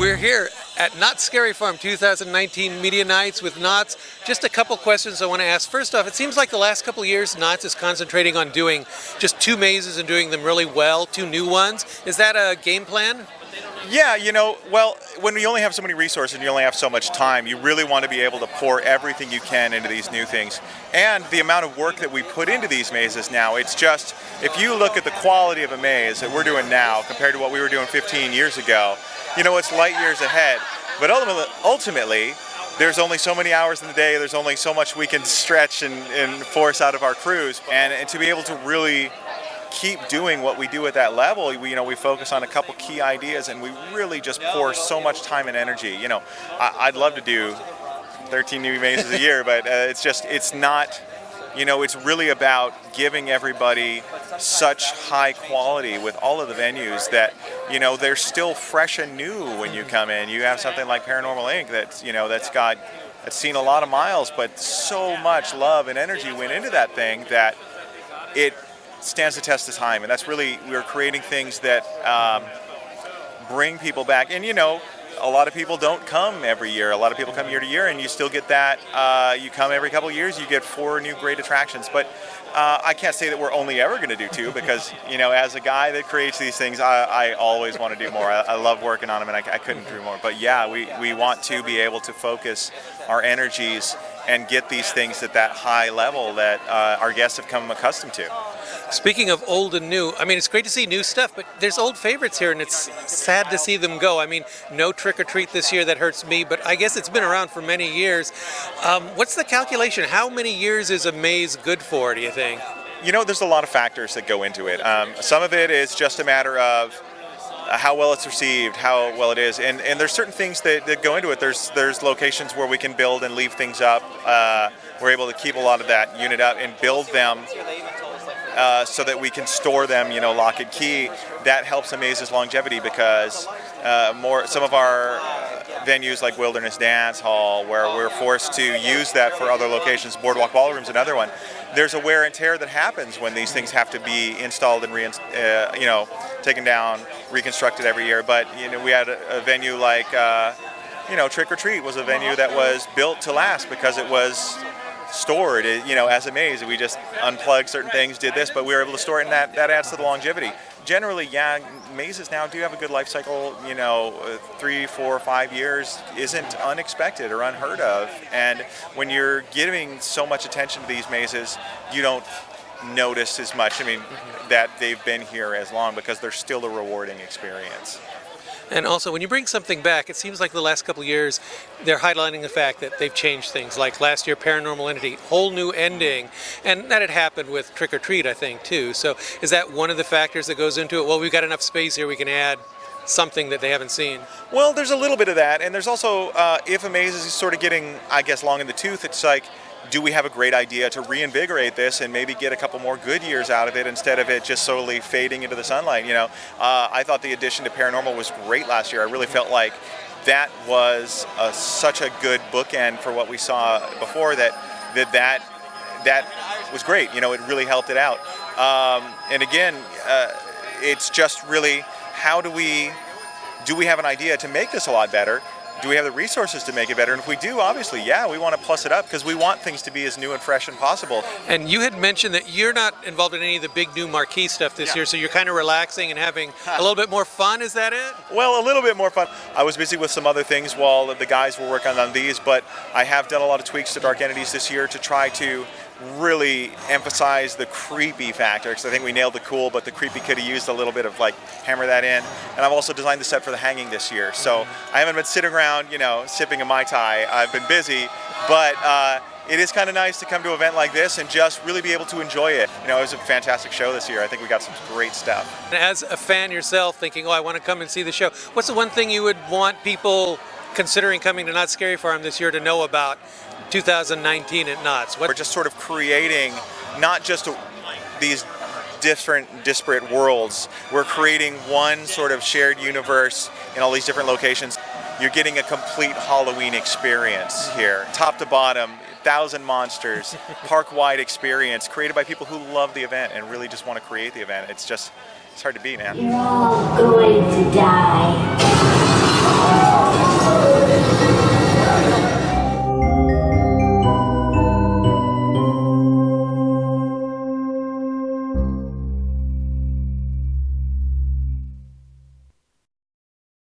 We're here at Knott Scary Farm 2019 Media Nights with Knott's. Just a couple questions I want to ask. First off, it seems like the last couple of years Knott's is concentrating on doing just 2 mazes and doing them really well, 2 new ones. Is that a game plan? Yeah, well, when you only have so many resources and you only have so much time, you really want to be able to pour everything you can into these new things. And the amount of work that we put into these mazes now, it's just, if you look at the quality of a maze that we're doing now compared to what we were doing 15 years ago, it's light years ahead. But ultimately, there's only so many hours in the day, there's only so much we can stretch and force out of our crews. And to be able to really keep doing what we do at that level, we focus on a couple key ideas and we really just pour so much time and energy. I'd love to do 13 new mazes a year, but it's not, it's really about giving everybody such high quality with all of the venues that, they're still fresh and new when you come in. You have something like Paranormal Inc. that's seen a lot of miles, but so much love and energy went into that thing that it stands the test of time. And that's really, we're creating things that bring people back. And a lot of people don't come every year. A lot of people come year to year, and you still get that. You come every couple of years, you get 4 new great attractions. But I can't say that we're only ever going to do 2 because, as a guy that creates these things, I always want to do more. I love working on them, and I couldn't do more. But yeah, we want to be able to focus our energies and get these things at that high level that our guests have come accustomed to. Speaking of old and new, it's great to see new stuff, but there's old favorites here, and it's sad to see them go. No Trick or Treat this year, that hurts me, but I guess it's been around for many years. What's the calculation? How many years is a maze good for, do you think? There's a lot of factors that go into it. Some of it is just a matter of how well it's received, how well it is, and there's certain things that go into it. There's locations where we can build and leave things up. We're able to keep a lot of that unit up and build them so that we can store them, lock and key. That helps a maze's longevity because some of our venues like Wilderness Dance Hall, where we're forced to use that for other locations, Boardwalk Ballroom's another one. There's a wear and tear that happens when these things have to be installed and taken down, reconstructed every year. But we had a venue like Trick or Treat was a venue that was built to last because it was stored, as a maze. We just unplugged certain things, did this, but we were able to store it, and that adds to the longevity. Generally, mazes now do have a good life cycle. 3, 4, 5 years isn't unexpected or unheard of. And when you're giving so much attention to these mazes, you don't notice as much. That they've been here as long because they're still a rewarding experience. And also, when you bring something back, it seems like the last couple of years, they're highlighting the fact that they've changed things. Like last year, Paranormal Entity, whole new ending. And that had happened with Trick or Treat, I think, too. So is that one of the factors that goes into it? Well, we've got enough space here, we can add something that they haven't seen. Well, there's a little bit of that. And there's also, if a maze is sort of getting, long in the tooth, it's like, do we have a great idea to reinvigorate this and maybe get a couple more good years out of it instead of it just slowly fading into the sunlight? I thought the addition to Paranormal was great last year. I really felt like that was such a good bookend for what we saw before that was great. It really helped it out. And again, it's just really, do we have an idea to make this a lot better? Do we have the resources to make it better? And if we do, obviously, we want to plus it up because we want things to be as new and fresh as possible. And you had mentioned that you're not involved in any of the big new marquee stuff this year, so you're kind of relaxing and having a little bit more fun. Is that it? Well, a little bit more fun. I was busy with some other things while the guys were working on these, but I have done a lot of tweaks to Dark Entities this year to try to really emphasize the creepy factor, because I think we nailed the cool, but the creepy could have used a little bit of hammer that in. And I've also designed the set for the hanging this year, so I haven't been sitting around sipping a Mai Tai. I've been busy, but it is kind of nice to come to an event like this and just really be able to enjoy it. It was a fantastic show this year. I think we got some great stuff. And as a fan yourself, thinking, I want to come and see the show, what's the one thing you would want people considering coming to Knott Scary Farm this year to know about 2019 at Knott's? We're just sort of creating not just these different disparate worlds. We're creating one sort of shared universe in all these different locations. You're getting a complete Halloween experience here, top to bottom, 1,000 monsters, park-wide experience created by people who love the event and really just want to create the event. It's hard to beat, man. You're all going to die.